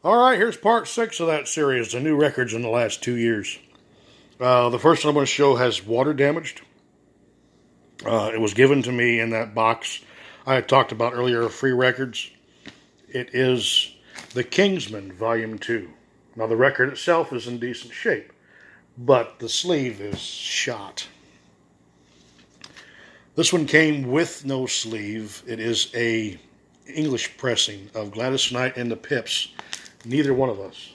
All right, here's part 6 of that series, the new records in the last 2 years. The first one I'm going to show has Water Damaged. It was given to me in that box I had talked about earlier of free records. It is The Kingsmen, Volume 2. Now, the record itself is in decent shape, but the sleeve is shot. This one came with no sleeve. It is a English pressing of Gladys Knight and the Pips. Neither one of us.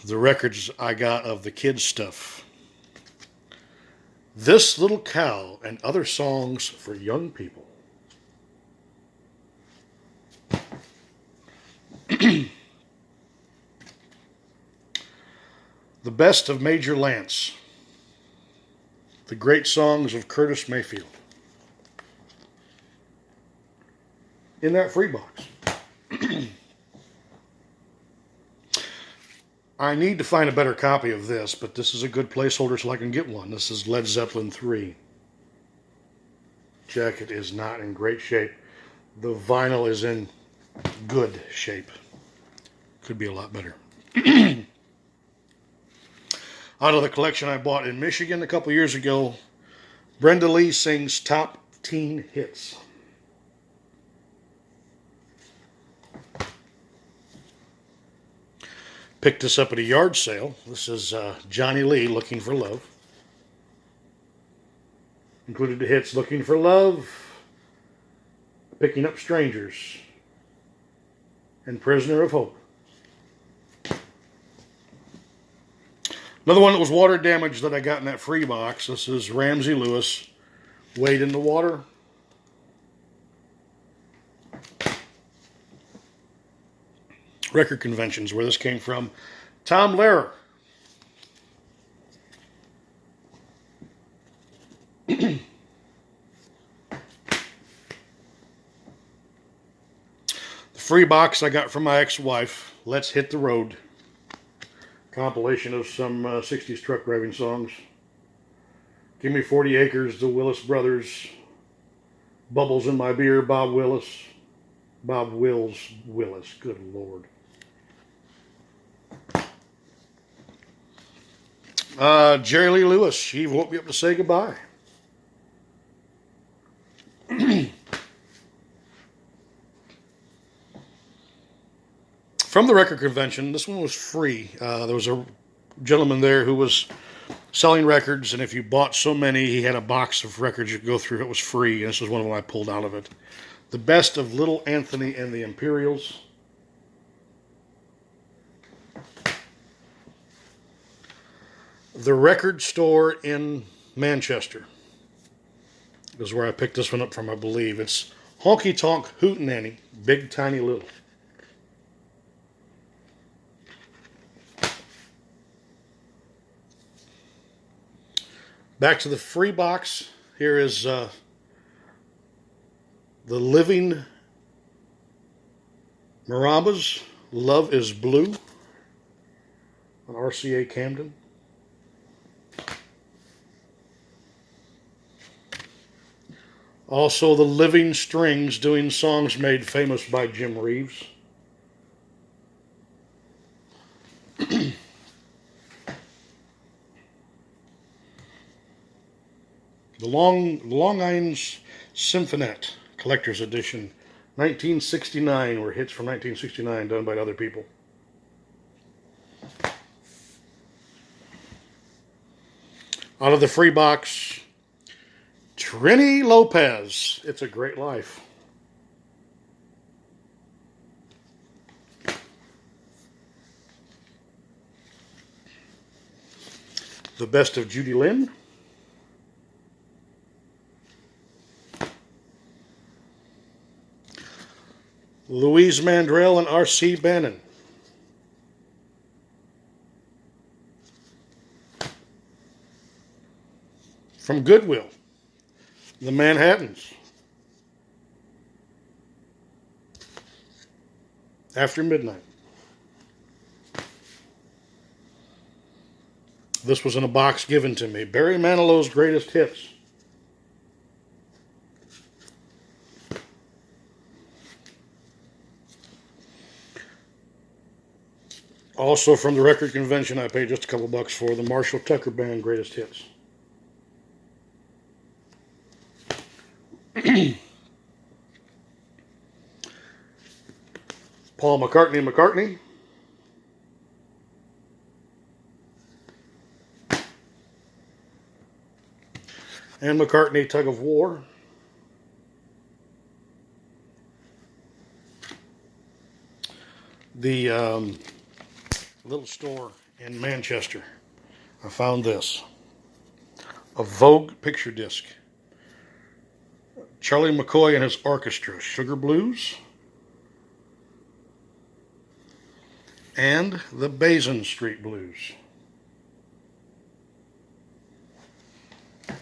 The records I got of the kids' stuff. This Little Cow and Other Songs for Young People. The Best of Major Lance. The Great Songs of Curtis Mayfield. In that free box. I need to find a better copy of this, but this is a good placeholder so I can get one. This is Led Zeppelin 3. Jacket is not in great shape. The vinyl is in good shape. Could be a lot better. Out of the collection I bought in Michigan a couple years ago, Brenda Lee sings Top Teen Hits. Picked this up at a yard sale. This is Johnny Lee, Looking for Love. Included the hits Looking for Love, Picking Up Strangers, and Prisoner of Hope. Another one that was water damaged that I got in that free box. This is Ramsey Lewis, Wade in the Water. Record Conventions, where this came from. Tom Lehrer. The free box I got from my ex-wife, Let's Hit the Road. Compilation of some 60s truck driving songs. Give Me 40 Acres, the Willis Brothers. Bubbles in My Beer, Bob Wills, good Lord. Jerry Lee Lewis, She Woke Me Up to Say Goodbye. From the record convention, this one was free. There was a gentleman there who was selling records, and if you bought so many, he had a box of records you could go through. It was free, and this was one of them I pulled out of it. The Best of Little Anthony and the Imperials. The Record Store in Manchester is where I picked this one up from, I believe. It's Honky Tonk Hootenanny, Big Tiny Little. Back to the free box. Here is The Living Marambas, Love is Blue, on RCA Camden. Also, The Living Strings, doing songs made famous by Jim Reeves. The Long Island Symphonette, Collector's Edition, 1969, were hits from 1969 done by other people. Out of the free box, Trini Lopez, It's a Great Life. The Best of Judy Lynn. Louise Mandrell and R.C. Bannon. From Goodwill, The Manhattans. After Midnight. This was in a box given to me. Barry Manilow's Greatest Hits. Also from the record convention, I paid just a couple bucks for the Marshall Tucker Band Greatest Hits. Paul McCartney. And McCartney Tug of War. The little store in Manchester, I found this. A Vogue picture disc. Charlie McCoy and his orchestra, Sugar Blues. And the Basin Street Blues. I'm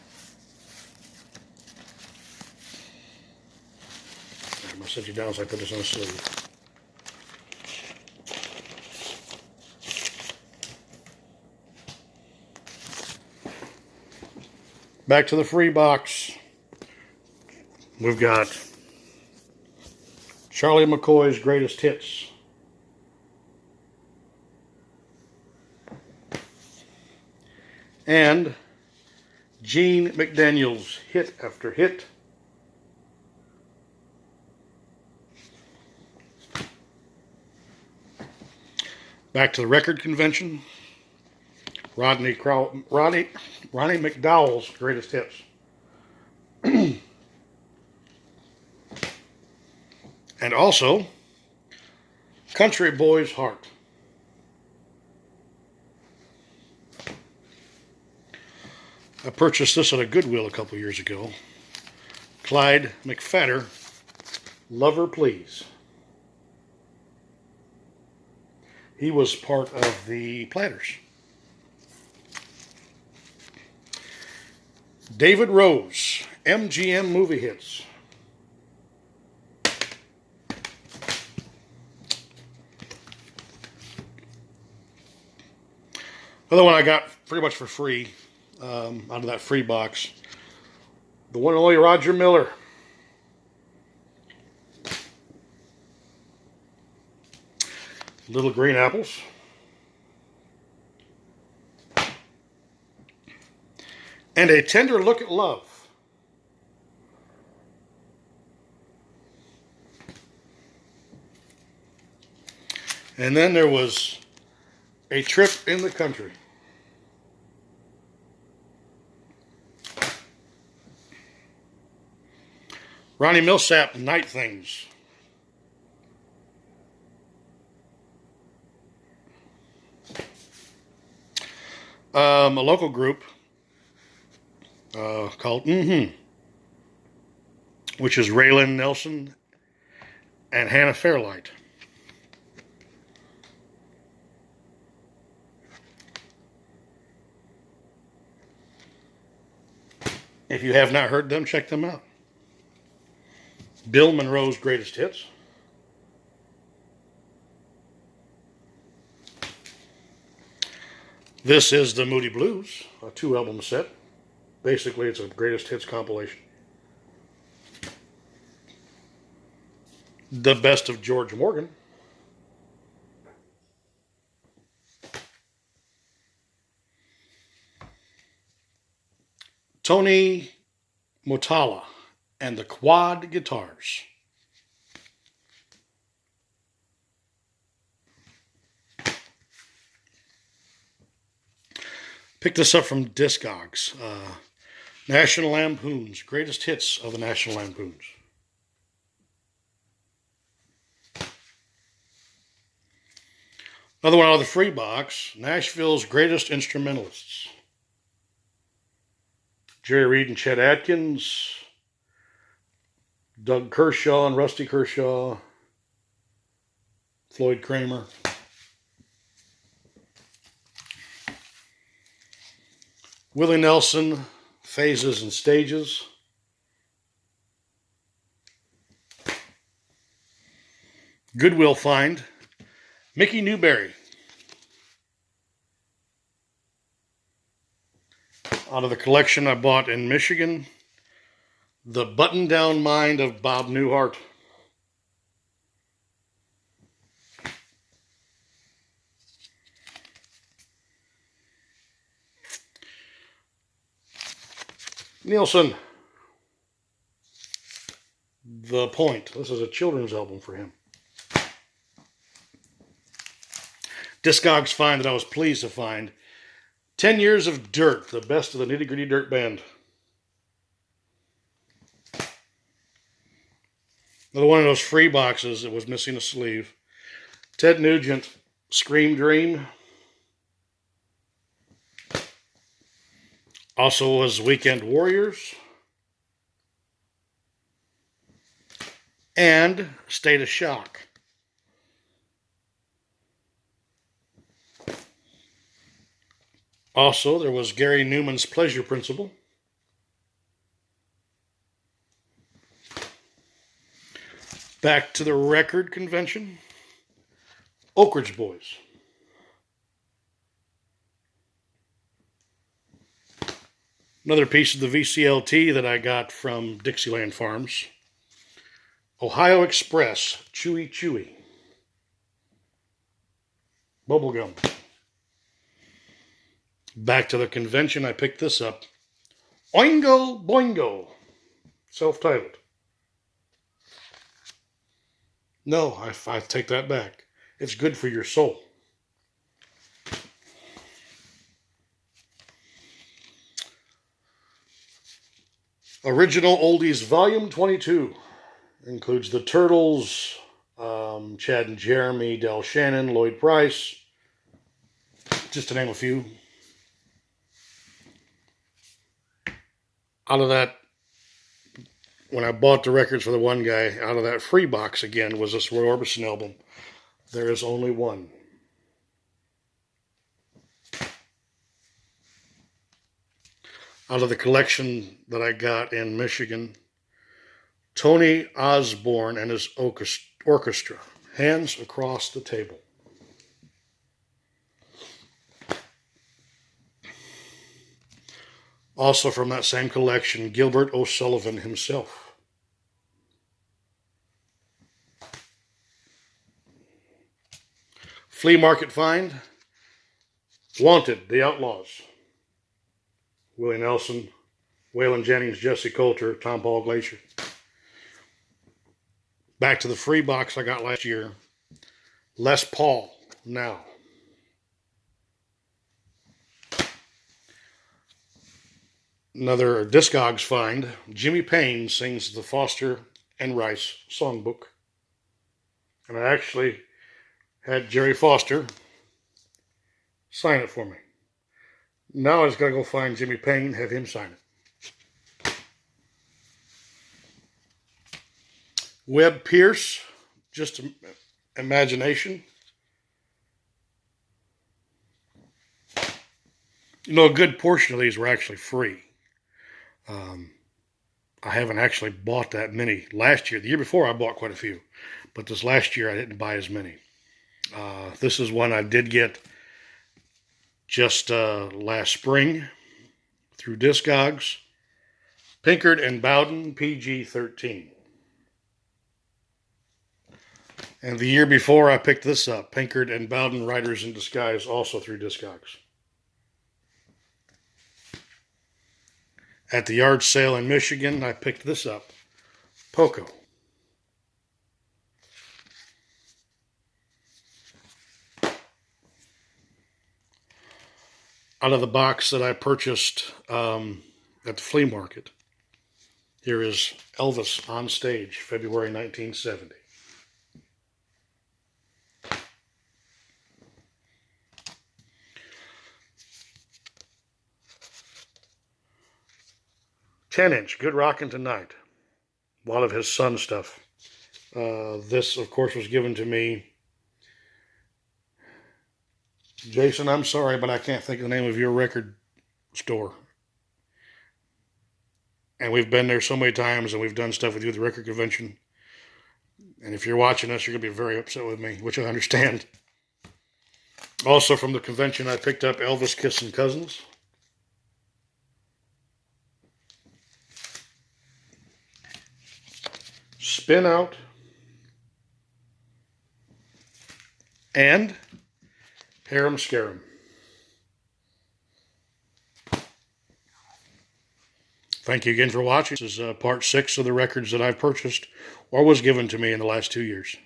going to set you down so I put this on a sleeve. Back to the free box. We've got Charlie McCoy's Greatest Hits. And Gene McDaniel's Hit After Hit. Back to the record convention. Ronnie McDowell's Greatest Hits. And also, Country Boy's Heart. I purchased this at a Goodwill a couple years ago. Clyde McPhatter, Lover Please. He was part of the Platters. David Rose, MGM Movie Hits. Another one I got pretty much for free out of that free box. The one and only Roger Miller. Little Green Apples. And A Tender Look at Love. And then there was A Trip in the Country. Ronnie Milsap, Night Things. A local group called which is Raylan Nelson and Hannah Fairlight. If you have not heard them, check them out. Bill Monroe's Greatest Hits. This is the Moody Blues, a 2-album set. Basically, it's a greatest hits compilation. The Best of George Morgan. Tony Motala and the Quad Guitars. Picked this up from Discogs. National Lampoons, Greatest Hits of the National Lampoons. Another one out of the free box, Nashville's Greatest Instrumentalists. Jerry Reed and Chet Atkins, Doug Kershaw and Rusty Kershaw, Floyd Kramer. Willie Nelson, Phases and Stages. Goodwill find, Mickey Newberry. Out of the collection I bought in Michigan, The Button-Down Mind of Bob Newhart. Nielsen, The Point. This is a children's album for him. Discogs find that I was pleased to find. 10 Years of Dirt, the best of the Nitty Gritty Dirt Band. Another one of those free boxes that was missing a sleeve. Ted Nugent, Scream Dream. Also was Weekend Warriors. And State of Shock. Also, there was Gary Newman's Pleasure Principle. Back to the record convention. Oak Ridge Boys. Another piece of the VCLT that I got from Dixieland Farms. Ohio Express, Chewy Chewy. Bubblegum. Back to the convention, I picked this up. Oingo Boingo. Self-titled. No, I take that back. It's good for your soul. Original Oldies Volume 22. Includes the Turtles, Chad and Jeremy, Del Shannon, Lloyd Price, just to name a few. Out of that, when I bought the records for the one guy, out of that free box again was this Roy Orbison album, There Is Only One. Out of the collection that I got in Michigan, Tony Osborne and his orchestra, Hands Across the Table. Also from that same collection, Gilbert O'Sullivan himself. Flea market find, Wanted, The Outlaws. Willie Nelson, Waylon Jennings, Jesse Coulter, Tom Paul Glacier. Back to the free box I got last year, Les Paul, Now. Another Discogs find, Jimmy Payne sings the Foster and Rice songbook. And I actually had Jerry Foster sign it for me. Now I just got to go find Jimmy Payne, have him sign it. Webb Pierce, Just Imagination. You know, a good portion of these were actually free. I haven't actually bought that many. Last year, the year before, I bought quite a few. But this last year, I didn't buy as many. This is one I did get just last spring through Discogs. Pinkard and Bowden, PG-13. And the year before, I picked this up. Pinkard and Bowden, Riders in Disguise, also through Discogs. At the yard sale in Michigan, I picked this up. Poco. Out of the box that I purchased at the flea market, here is Elvis on Stage, February 1970. "10" Good Rockin' Tonight. A lot of his son stuff. This, of course, was given to me. Jason, I'm sorry, but I can't think of the name of your record store. And we've been there so many times, and we've done stuff with you at the record convention. And if you're watching us, you're going to be very upset with me, which I understand. Also from the convention, I picked up Elvis Kissin' Cousins. Spin Out. And Harem Scarum. Thank you again for watching. This is part 6 of the records that I've purchased or was given to me in the last 2 years.